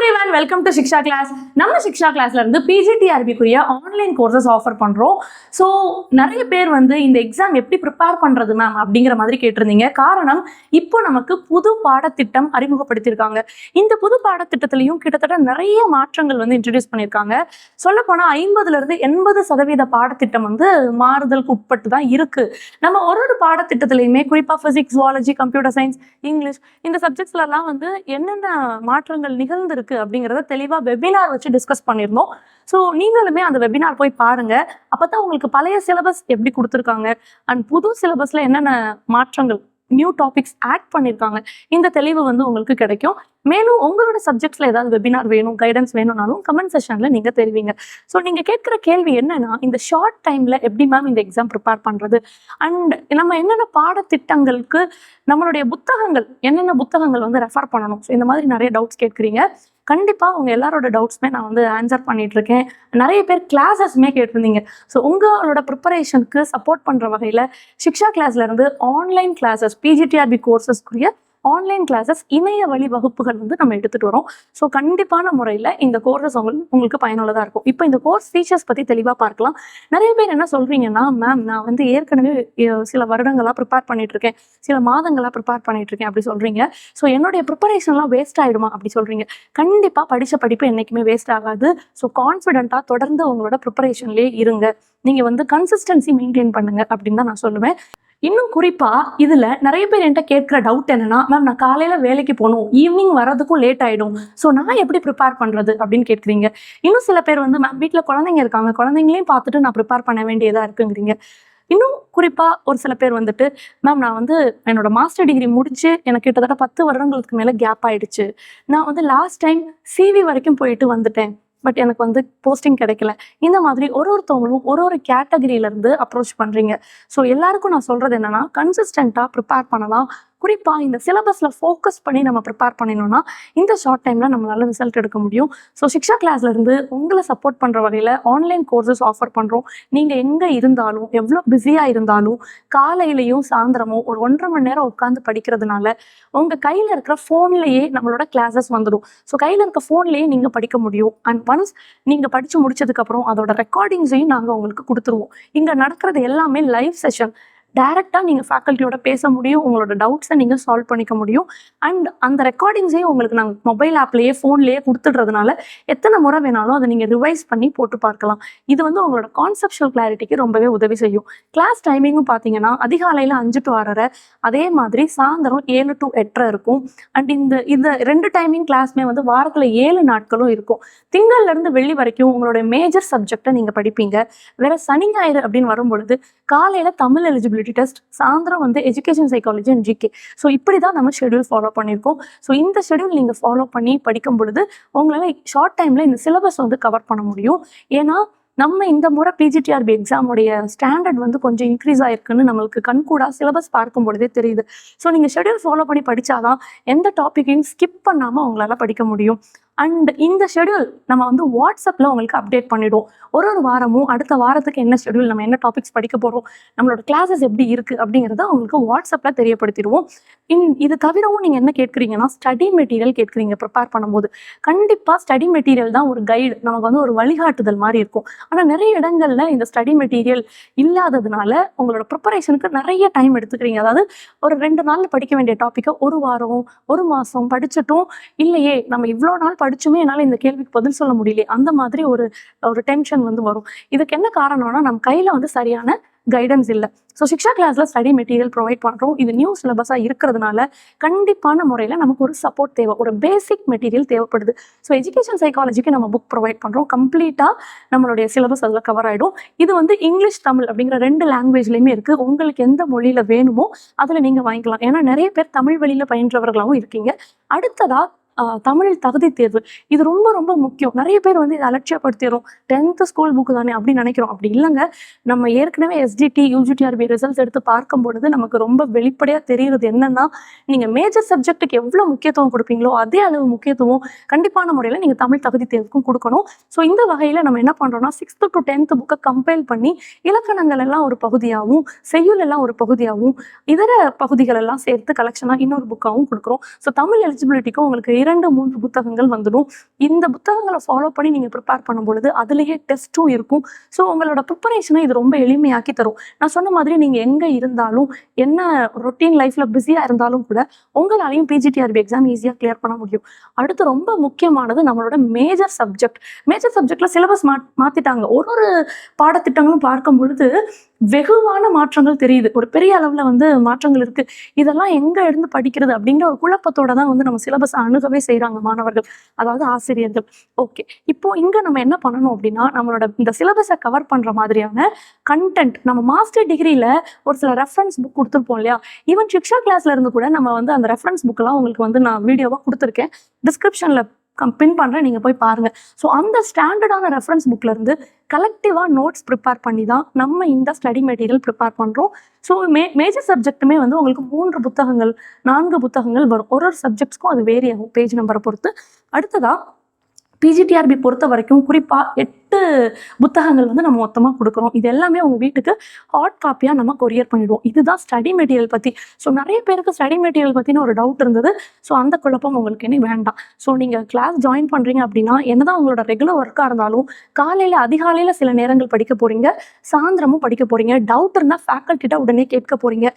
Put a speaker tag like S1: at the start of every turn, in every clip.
S1: Everyone, welcome to Shiksha class. நம்ம சிக்ஷா கிளாஸ்ல இருந்து பிஜிடிஆர்பிக்குரிய ஆன்லைன் கோர்சஸ் ஆஃபர் பண்றோம். ஸோ நிறைய பேர் வந்து இந்த எக்ஸாம் எப்படி ப்ரிப்பேர் பண்றது மேம் அப்படிங்கிற மாதிரி கேட்டிருந்தீங்க. காரணம், இப்போ நமக்கு புது பாடத்திட்டம் அறிமுகப்படுத்தியிருக்காங்க. இந்த புது பாடத்திட்டத்திலையும் கிட்டத்தட்ட நிறைய மாற்றங்கள் வந்து இன்ட்ரடியூஸ் பண்ணியிருக்காங்க. சொல்லப்போனா 50% பாடத்திட்டம் வந்து மாறுதலுக்கு உட்பட்டு தான் இருக்கு. நம்ம ஒரு பாடத்திட்டத்திலையுமே குறிப்பா physics, zoology, computer science, English இந்த சப்ஜெக்ட்ஸ்லாம் வந்து என்னென்ன மாற்றங்கள் நிகழ்ந்திருக்கு அப்படிங்கிறத தெளிவா வெபினார் வச்சு டிஸ்கஸ் பண்ணியிருந்தோம். ஸோ நீங்களுமே அந்த வெபினார் போய் பாருங்க. அப்பதான் உங்களுக்கு பழைய சிலபஸ் எப்படி கொடுத்துருக்காங்க அண்ட் புது சிலபஸ்ல என்னென்ன மாற்றங்கள், நியூ டாபிக்ஸ் ஆட் பண்ணியிருக்காங்க, இந்த தெளிவு வந்து உங்களுக்கு கிடைக்கும். மேலும் உங்களோட சப்ஜெக்ட்ஸ்ல ஏதாவது வெபினார் வேணும், கைடன்ஸ் வேணும்னாலும் கமெண்ட் செஷன்ல நீங்க தெரிவிங்க. ஸோ நீங்க கேட்கிற கேள்வி என்னன்னா, இந்த ஷார்ட் டைம்ல எப்படி மேம் இந்த எக்ஸாம் ப்ரிப்பேர் பண்றது அண்ட் நம்ம என்னென்ன பாடத்திட்டங்களுக்கு நம்மளுடைய புத்தகங்கள், என்னென்ன புத்தகங்கள் வந்து ரெஃபர் பண்ணணும், ஸோ இந்த மாதிரி நிறைய டவுட்ஸ் கேட்குறீங்க. கண்டிப்பா உங்க எல்லாரோட டவுட்ஸ்மே நான் வந்து ஆன்சர் பண்ணிட்டு இருக்கேன். நிறைய பேர் கிளாஸஸ்மே கேட்டிருந்தீங்க. ஸோ உங்களோட ப்ரிப்பரேஷனுக்கு சப்போர்ட் பண்ற வகையில சிக்ஷா கிளாஸ்ல இருந்து ஆன்லைன் கிளாஸஸ், பிஜிடிஆர்பி கோர்சஸ்க்குரிய ஆன்லைன் கிளாஸஸ், இணைய வழி வகுப்புகள் வந்து நம்ம எடுத்துட்டு வரோம். ஸோ கண்டிப்பான முறையில் இந்த கோர்சஸ் உங்களுக்கு பயனுள்ளதாக இருக்கும். இப்போ இந்த கோர்ஸ் ஃபீச்சர்ஸ் பற்றி தெளிவாக பார்க்கலாம். நிறைய பேர் என்ன சொல்றீங்கன்னா, மேம் நான் வந்து ஏற்கனவே சில வருடங்களாக ப்ரிப்பேர் பண்ணிட்டு இருக்கேன், சில மாதங்களாக ப்ரிப்பேர் பண்ணிட்டு இருக்கேன் அப்படி சொல்றீங்க. ஸோ என்னுடைய ப்ரிப்பரேஷன்லாம் வேஸ்ட் ஆகிடுமா அப்படி சொல்றீங்க. கண்டிப்பாக படித்த படிப்பு என்றைக்குமே வேஸ்ட் ஆகாது. ஸோ கான்ஃபிடென்ட்டாக தொடர்ந்து உங்களோட ப்ரிப்பரேஷன்லேயே இருங்க. நீங்கள் வந்து கன்சிஸ்டன்சி மெயின்டைன் பண்ணுங்க அப்படின்னு தான் நான் சொல்லுவேன். இன்னும் குறிப்பா இதுல நிறைய பேர் என்கிட்ட கேட்கிற டவுட் என்னன்னா, மேம் நான் காலையில வேலைக்கு போகணும், ஈவினிங் வர்றதுக்கும் லேட் ஆயிடும், ஸோ நான் எப்படி ப்ரிப்பேர் பண்றது அப்படின்னு கேட்குறீங்க. இன்னும் சில பேர் வந்து மேம் வீட்டில் குழந்தைங்க இருக்காங்க, குழந்தைங்களையும் பார்த்துட்டு நான் ப்ரிப்பேர் பண்ண வேண்டியதா இருக்குங்கிறீங்க. இன்னும் குறிப்பா ஒரு சில பேர் வந்துட்டு, மேம் நான் வந்து என்னோட மாஸ்டர் டிகிரி முடிச்சு எனக்கு கிட்டத்தட்ட 10 வருடங்களுக்கு மேல கேப் ஆயிடுச்சு, நான் வந்து லாஸ்ட் டைம் சிவி வரைக்கும் போயிட்டு வந்துட்டேன், பட் எனக்கு வந்து போஸ்டிங் கிடைக்கல. இந்த மாதிரி ஒருத்தவங்களும் ஒரு கேட்டகரியில இருந்து அப்ரோச் பண்றீங்க. ஸோ எல்லாருக்கும் நான் சொல்றது என்னன்னா, கன்சிஸ்டண்டா ப்ரிப்பேர் பண்ணலாம். குறிப்பா இந்த சிலபஸ்ல ஃபோக்கஸ் பண்ணி நம்ம ப்ரிப்பேர் பண்ணினோம்னா இந்த ஷார்ட் டைம்ல நம்ம நல்ல ரிசல்ட் எடுக்க முடியும். ஸோ சிக்ஷா கிளாஸ்ல இருந்து உங்களை சப்போர்ட் பண்ற வகையில ஆன்லைன் கோர்சஸ் ஆஃபர் பண்றோம். நீங்க எங்க இருந்தாலும், எவ்வளோ பிஸியா இருந்தாலும், காலையிலையும் சாயந்தரமும் ஒரு 1.5 மணி நேரம் உட்காந்து படிக்கிறதுனால உங்க கையில இருக்கிற போன்லயே நம்மளோட கிளாஸஸ் வந்துடும். ஸோ கையில இருக்க போன்லயே நீங்க படிக்க முடியும். அண்ட் ஒன்ஸ் நீங்க படிச்சு முடிச்சதுக்கு அப்புறம் அதோட ரெக்கார்டிங்ஸையும் நாங்க உங்களுக்கு கொடுத்துருவோம். இங்க நடக்கிறது எல்லாமே லைவ் செஷன். டைரக்டாக நீங்கள் ஃபேக்கல்ட்டியோட பேச முடியும், உங்களோட டவுட்ஸை நீங்கள் சால்வ் பண்ணிக்க முடியும். அண்ட் அந்த ரெக்கார்டிங்ஸையும் உங்களுக்கு நாங்கள் மொபைல் ஆப்லேயே ஃபோன்லேயே கொடுத்துட்றதுனால எத்தனை முறை வேணாலும் அதை நீங்கள் ரிவைஸ் பண்ணி போட்டு பார்க்கலாம். இது வந்து உங்களோட கான்செப்ஷுவல் கிளாரிட்டிக்கு ரொம்பவே உதவி செய்யும். கிளாஸ் டைமிங்கும் பார்த்தீங்கன்னா அதிகாலையில் 5 to 6:30, அதே மாதிரி சாயந்தரம் 7 to 8:30 இருக்கும். அண்ட் இந்த 2 டைமிங் கிளாஸ்மே வந்து வாரத்தில் 7 நாட்களும் இருக்கும். திங்கள்லேருந்து வெள்ளி வரைக்கும் உங்களுடைய மேஜர் சப்ஜெக்டை நீங்கள் படிப்பீங்க. வேற சனி ஞாயிறு அப்படின்னு வரும்பொழுது காலையில் தமிழ் எலிஜிபிலிட்டி டெஸ்ட், சாயந்தரம் வந்து education psychology and GK. So இப்படி தான் நம்ம ஷெடியூல் ஃபாலோ பண்ணியிருக்கோம். ஸோ இந்த ஷெடியூல் நீங்கள் ஃபாலோ பண்ணி படிக்கும் பொழுது உங்களால் ஷார்ட் டைமில் இந்த சிலபஸ் வந்து கவர் பண்ண முடியும். ஏன்னா நம்ம இந்த முறை பிஜிடிஆர்பி எக்ஸாமுடைய ஸ்டாண்டர்ட் வந்து கொஞ்சம் இன்க்ரீஸ் ஆயிருக்குன்னு நம்மளுக்கு கண்கூடா சிலபஸ் பார்க்கும் பொழுதே தெரியுது. ஸோ நீங்கள் ஷெடியூல் ஃபாலோ பண்ணி படித்தாதான் எந்த டாப்பிக்கையும் ஸ்கிப் பண்ணாமல் உங்களால் படிக்க முடியும். அண்ட் இந்த ஷெடியூல் நம்ம வந்து வாட்ஸ்அப்பில் உங்களுக்கு அப்டேட் பண்ணிவிடுவோம். ஒரு வாரமும் அடுத்த வாரத்துக்கு என்ன ஷெடியூல், நம்ம என்ன டாபிக்ஸ் படிக்க போகிறோம், நம்மளோட கிளாஸஸ் எப்படி இருக்குது அப்படிங்கிறத உங்களுக்கு வாட்ஸ்அப்பில் தெரியப்படுத்திடுவோம். இது தவிரவும் நீங்கள் என்ன கேட்குறீங்கன்னா, ஸ்டடி மெட்டீரியல் கேட்குறீங்க. ப்ரிப்பேர் பண்ணும்போது கண்டிப்பாக ஸ்டடி மெட்டீரியல் தான் ஒரு கைடு, நமக்கு வந்து ஒரு வழிகாட்டுதல் மாதிரி இருக்கும். ஆனால் நிறைய இடங்களில் இந்த ஸ்டடி மெட்டீரியல் இல்லாததுனால உங்களோட ப்ரிப்பரேஷனுக்கு நிறைய டைம் எடுத்துக்கிறீங்க. அதாவது ஒரு 2 நாளில் படிக்க வேண்டிய டாப்பிக்கை ஒரு வாரம், ஒரு மாதம் படிச்சுட்டும் இல்லையே நம்ம இவ்வளோ நாள் படிச்சுமே என்னால் இந்த கேள்விக்கு பதில் சொல்ல முடியல, அந்த மாதிரி ஒரு டென்ஷன் வந்து வரும். இதுக்கு என்ன காரணம்னா, நம்ம கையில் வந்து சரியான கைடன்ஸ் இல்லை. ஸோ சிக்ஷா கிளாஸில் ஸ்டடி மெட்டீரியல் ப்ரொவைட் பண்ணுறோம். இது நியூ சிலபஸாக இருக்கிறதுனால கண்டிப்பான முறையில் நமக்கு ஒரு சப்போர்ட் தேவை, ஒரு பேசிக் மெட்டீரியல் தேவைப்படுது. ஸோ எஜுகேஷன் சைக்காலஜிக்கு நம்ம புக் ப்ரொவைட் பண்ணுறோம். கம்ப்ளீட்டாக நம்மளுடைய சிலபஸ் அதில் கவர் ஆகிடும். இது வந்து இங்கிலீஷ், தமிழ் அப்படிங்கிற 2 லாங்குவேஜ்லையுமே இருக்குது. உங்களுக்கு எந்த மொழியில் வேணுமோ அதில் நீங்கள் வாங்கிக்கலாம். ஏன்னா நிறைய பேர் தமிழ் வழியில் பயின்றவர்களாகவும் இருக்கீங்க. அடுத்ததாக தமிழ் தகுதி தேர்வு, இது ரொம்ப ரொம்ப முக்கியம். நிறைய பேர் வந்து இதை அலட்சியப்படுத்திடும். 10th ஸ்கூல் புக்கு தானே அப்படின்னு நினைக்கிறோம். அப்படி இல்லைங்க. நம்ம ஏற்கனவே எஸ்டிடி, யூஜிடிஆர்பி ரிசல்ட்ஸ் எடுத்து பார்க்கும் பொழுது நமக்கு ரொம்ப வெளிப்படையாக தெரிகிறது என்னன்னா, நீங்கள் மேஜர் சப்ஜெக்ட்டுக்கு எவ்வளோ முக்கியத்துவம் கொடுப்பீங்களோ அதே அளவு முக்கியத்துவம் கண்டிப்பான முறையில் நீங்கள் தமிழ் தகுதி தேர்வுக்கும் கொடுக்கணும். ஸோ இந்த வகையில் நம்ம என்ன பண்ணுறோம்னா, 6th to 10th புக்கை கம்பைல் பண்ணி இலக்கணங்கள் எல்லாம் ஒரு பகுதியாகவும், செய்யுள் எல்லாம் ஒரு பகுதியாகவும், இதர பகுதிகள் எல்லாம் சேர்த்து கலெக்ஷனாக இன்னொரு புக்காகவும் கொடுக்குறோம். ஸோ தமிழ் எலிஜிபிலிட்டிக்கும் உங்களுக்கு 2-3 புத்தகங்கள் வந்துடும். இந்த புத்தகங்களை ஃபாலோ பண்ணி நீங்கள் ப்ரிப்பேர் பண்ணும் பொழுது அதுலேயே டெஸ்ட்டும் இருக்கும். ஸோ உங்களோட ப்ரிப்பரேஷனை இது ரொம்ப எளிமையாக்கி தரும். நான் சொன்ன மாதிரி நீங்கள் எங்கே இருந்தாலும், என்ன ரொட்டீன் லைஃப்பில் பிஸியாக இருந்தாலும் கூட உங்களாலையும் பிஜிடிஆர்பி எக்ஸாம் ஈஸியாக கிளியர் பண்ண முடியும். அடுத்து ரொம்ப முக்கியமானது நம்மளோட மேஜர் சப்ஜெக்ட். மேஜர் சப்ஜெக்டில் சிலபஸ் மாற்றிட்டாங்க. ஒரு பாடத்திட்டங்களும் பார்க்கும் பொழுது வெகுவான மாற்றங்கள் தெரியுது. ஒரு பெரிய அளவில் வந்து மாற்றங்கள் இருக்குது. இதெல்லாம் எங்கே இருந்து படிக்கிறது அப்படிங்கிற ஒரு குழப்பத்தோட தான் வந்து நம்ம சிலபஸ் அணுகவே செய்கிறாங்க மாணவர்கள், அதாவது ஆசிரியர்கள். ஓகே, இப்போ இங்கே நம்ம என்ன பண்ணணும் அப்படின்னா, நம்மளோட இந்த சிலபஸை கவர் பண்ணுற மாதிரியான கண்டென்ட் நம்ம மாஸ்டர் டிகிரியில் ஒரு சில ரெஃபரன்ஸ் புக் கொடுத்துருப்போம் இல்லையா? ஈவன் சிக்ஷா கிளாஸ்ல இருந்து கூட நம்ம வந்து அந்த ரெஃபரன்ஸ் புக்கெல்லாம் உங்களுக்கு வந்து நான் வீடியோவாக கொடுத்துருக்கேன். டிஸ்கிரிப்ஷனில் பின் பண்ணுறேன், நீங்கள் போய் பாருங்கள். ஸோ அந்த ஸ்டாண்டர்டான ரெஃபரன்ஸ் புக்லேருந்து கலெக்டிவாக நோட்ஸ் ப்ரிப்பேர் பண்ணி தான் நம்ம இந்த ஸ்டடி மெட்டீரியல் ப்ரிப்பேர் பண்ணுறோம். ஸோ மேஜர் சப்ஜெக்ட்டுமே வந்து உங்களுக்கு 3 புத்தகங்கள் 4 புத்தகங்கள் வரும். ஒரு சப்ஜெக்ட்ஸ்க்கும் அது வேரி ஆகும் பேஜ் நம்பரை பொறுத்து. அடுத்ததாக பிஜிடிஆர்பி பொறுத்த வரைக்கும் குறிப்பாக 8 புத்தகங்கள் வந்து நம்ம மொத்தமாக கொடுக்குறோம். இது எல்லாமே உங்கள் வீட்டுக்கு ஹாட் காப்பியாக நம்ம கொரியர் பண்ணிவிடுவோம். இதுதான் ஸ்டடி மெட்டீரியல் பற்றி. ஸோ நிறைய பேருக்கு ஸ்டடி மெட்டீரியல் பற்றின ஒரு டவுட் இருந்தது. ஸோ அந்த குழப்பம் உங்களுக்கு இனி வேண்டாம். ஸோ நீங்கள் கிளாஸ் ஜாயின் பண்ணுறீங்க அப்படின்னா, என்னதான் உங்களோட ரெகுலர் ஒர்க்காக இருந்தாலும் அதிகாலையில் சில நேரங்கள் படிக்க போகிறீங்க, சாயந்தரமும் படிக்க போகிறீங்க. டவுட் இருந்தால் ஃபேக்கல்ட்டிட்ட உடனே கேட்க போகிறீங்க.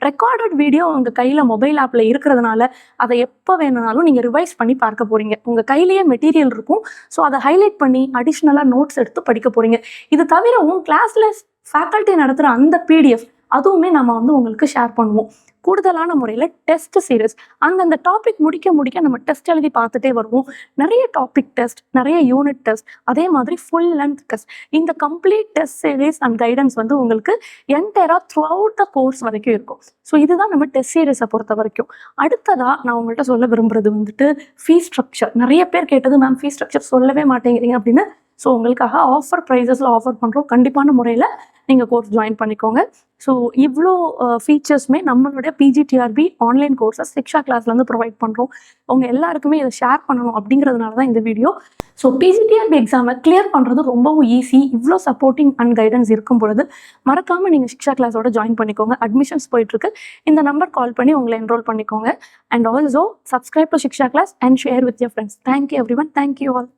S1: ரெக்கார்டட் வீடியோ உங்கள் கையில் மொபைல் ஆப்பில் இருக்கிறதுனால அதை எப்போ வேணுனாலும் நீங்கள் ரிவைஸ் பண்ணி பார்க்க போகிறீங்க. உங்கள் கையிலேயே மெட்டீரியல் இருக்கும். ஸோ அதை ஹைலைட் பண்ணி அடிஷ்னலாக நோட்ஸ் எடுத்து படிக்க போகிறீங்க. இது தவிரவும் கிளாஸில் ஃபேக்கல்ட்டி நடத்துகிற அந்த பிடிஎஃப் அதுவுமே நம்ம வந்து உங்களுக்கு ஷேர் பண்ணுவோம். கூடுதலான முறையில் டெஸ்ட் சீரிஸ், அந்தந்த டாபிக் முடிக்க நம்ம டெஸ்ட் எழுதி பார்த்துட்டே வருவோம். நிறைய டாபிக் டெஸ்ட், நிறைய யூனிட் டெஸ்ட், அதே மாதிரி ஃபுல் லென்த் டெஸ்ட். இந்த complete test series and guidance வந்து உங்களுக்கு என்டையராக த்ரூ அவுட் த கோர்ஸ் வரைக்கும் இருக்கும். ஸோ இதுதான் நம்ம டெஸ்ட் சீரிஸை பொறுத்த வரைக்கும். அடுத்ததாக நான் உங்கள்கிட்ட சொல்ல விரும்புறது வந்துட்டு ஃபீஸ் ஸ்ட்ரக்சர். நிறைய பேர் கேட்டது, மேம் ஃபீஸ் ஸ்ட்ரக்சர் சொல்லவே மாட்டேங்கிறீங்க அப்படின்னு. ஸோ உங்களுக்காக ஆஃபர் ப்ரைஸஸில் ஆஃபர் பண்ணுறோம். கண்டிப்பான முறையில் நீங்கள் கோர்ஸ் ஜாயின் பண்ணிக்கோங்க. ஸோ இவ்வளோ ஃபீச்சர்ஸுமே நம்மளுடைய பிஜிடிஆர்பி ஆன்லைன் கோர்ஸஸ் சிக்ஷா கிளாஸ்லேருந்து ப்ரொவைட் பண்ணுறோம். உங்கள் எல்லாருக்குமே இதை ஷேர் பண்ணணும் அப்படிங்கிறதுனால தான் இந்த வீடியோ. ஸோ பிஜிடிஆர்பி எக்ஸாமை கிளியர் பண்ணுறது ரொம்பவும் ஈஸி. இவ்வளோ சப்போர்ட்டிங் அண்ட் கைடன்ஸ் இருக்கும் பொழுது மறக்காமல் நீங்கள் சிக்ஷா கிளாஸோட ஜாயின் பண்ணிக்கோங்க. அட்மிஷன்ஸ் போயிட்டுருக்கு. இந்த நம்பர் கால் பண்ணி உங்களை என்ரோல் பண்ணிக்கோங்க. And also subscribe to Shiksha class and share with your friends. Thank you everyone. Thank you all.